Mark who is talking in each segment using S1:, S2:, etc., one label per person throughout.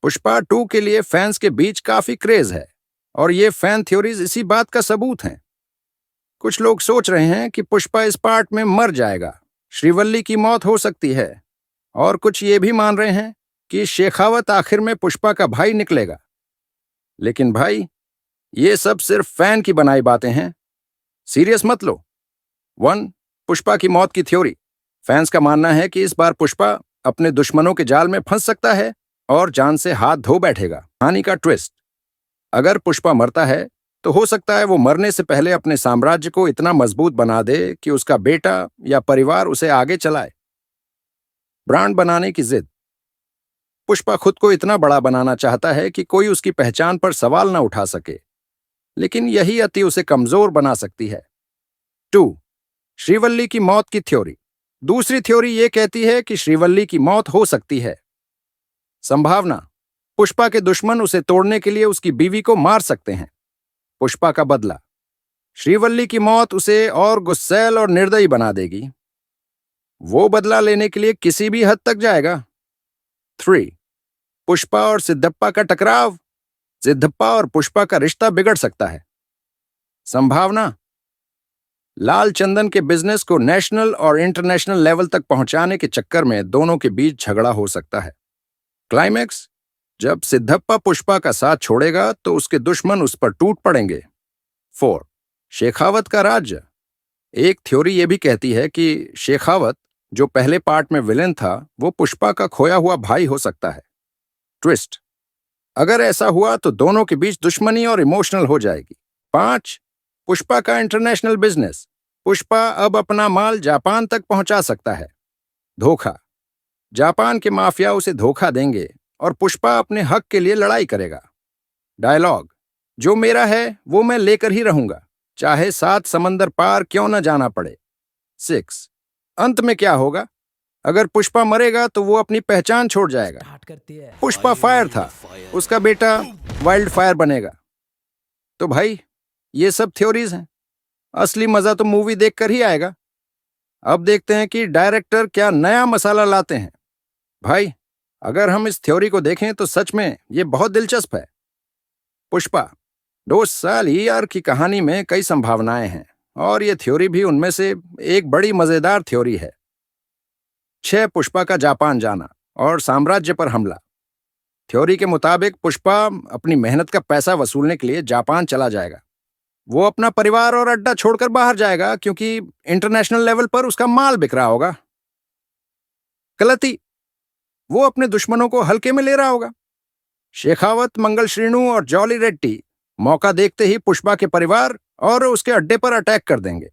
S1: पुष्पा 2 के लिए फैंस के बीच काफी क्रेज है और ये फैन थ्योरीज इसी बात का सबूत हैं। कुछ लोग सोच रहे हैं कि पुष्पा इस पार्ट में मर जाएगा, श्रीवल्ली की मौत हो सकती है, और कुछ ये भी मान रहे हैं कि शेखावत आखिर में पुष्पा का भाई निकलेगा। लेकिन भाई, ये सब सिर्फ फैन की बनाई बातें हैं, सीरियस मत लो। 1. पुष्पा की मौत की थ्योरी। फैंस का मानना है कि इस बार पुष्पा अपने दुश्मनों के जाल में फंस सकता है और जान से हाथ धो बैठेगा। कहानी का ट्विस्ट, अगर पुष्पा मरता है तो हो सकता है वो मरने से पहले अपने साम्राज्य को इतना मजबूत बना दे कि उसका बेटा या परिवार उसे आगे चलाए। ब्रांड बनाने की जिद। पुष्पा खुद को इतना बड़ा बनाना चाहता है कि कोई उसकी पहचान पर सवाल न उठा सके, लेकिन यही अति उसे कमजोर बना सकती है। 2. श्रीवल्ली की मौत की थ्योरी। दूसरी थ्योरी ये कहती है कि श्रीवल्ली की मौत हो सकती है। संभावना, पुष्पा के दुश्मन उसे तोड़ने के लिए उसकी बीवी को मार सकते हैं। पुष्पा का बदला। श्रीवल्ली की मौत उसे और गुस्सैल और निर्दयी बना देगी। वो बदला लेने के लिए किसी भी हद तक जाएगा। 3. पुष्पा और सिद्धप्पा का टकराव। सिद्धप्पा और पुष्पा का रिश्ता बिगड़ सकता है। संभावना, लाल चंदन के बिजनेस को नेशनल और इंटरनेशनल लेवल तक पहुंचाने के चक्कर में दोनों के बीच झगड़ा हो सकता है। क्लाइमैक्स, जब सिद्धप्पा पुष्पा का साथ छोड़ेगा तो उसके दुश्मन उस पर टूट पड़ेंगे। 4. शेखावत का राज्य। एक थ्योरी यह भी कहती है कि शेखावत, जो पहले पार्ट में विलेन था, वो पुष्पा का खोया हुआ भाई हो सकता है। ट्विस्ट, अगर ऐसा हुआ तो दोनों के बीच दुश्मनी और इमोशनल हो जाएगी। 5. पुष्पा का इंटरनेशनल बिजनेस। पुष्पा अब अपना माल जापान तक पहुंचा सकता है। धोखा, जापान के माफिया उसे धोखा देंगे और पुष्पा अपने हक के लिए लड़ाई करेगा। डायलॉग, जो मेरा है वो मैं लेकर ही रहूंगा, चाहे 7 समंदर पार क्यों न जाना पड़े। 6. अंत में क्या होगा? अगर पुष्पा मरेगा तो वो अपनी पहचान छोड़ जाएगा। पुष्पा फायर था, उसका बेटा वाइल्ड फायर बनेगा। तो भाई, ये सब थ्योरीज हैं, असली मजा तो मूवी देखकर ही आएगा। अब देखते हैं कि डायरेक्टर क्या नया मसाला लाते हैं। भाई, अगर हम इस थ्योरी को देखें तो सच में ये बहुत दिलचस्प है। पुष्पा 2 साल ईआर की कहानी में कई संभावनाएं हैं और ये थ्योरी भी उनमें से एक बड़ी मजेदार थ्योरी है। 6. पुष्पा का जापान जाना और साम्राज्य पर हमला। थ्योरी के मुताबिक पुष्पा अपनी मेहनत का पैसा वसूलने के लिए जापान चला जाएगा। वो अपना परिवार और अड्डा छोड़कर बाहर जाएगा क्योंकि इंटरनेशनल लेवल पर उसका माल बिक रहा होगा। गलती, वो अपने दुश्मनों को हल्के में ले रहा होगा। शेखावत, मंगल श्रीनु और जॉली रेड्डी मौका देखते ही पुष्पा के परिवार और उसके अड्डे पर अटैक कर देंगे।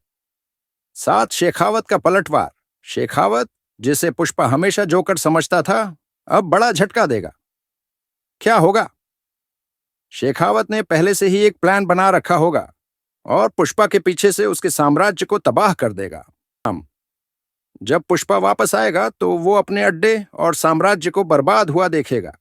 S1: 7. शेखावत का पलटवार। शेखावत, जिसे पुष्पा हमेशा जोकर समझता था, अब बड़ा झटका देगा। क्या होगा? शेखावत ने पहले से ही एक प्लान बना रखा होगा और पुष्पा के पीछे से उसके साम्राज्य को तबाह कर देगा। जब पुष्पा वापस आएगा तो वो अपने अड्डे और साम्राज्य को बर्बाद हुआ देखेगा।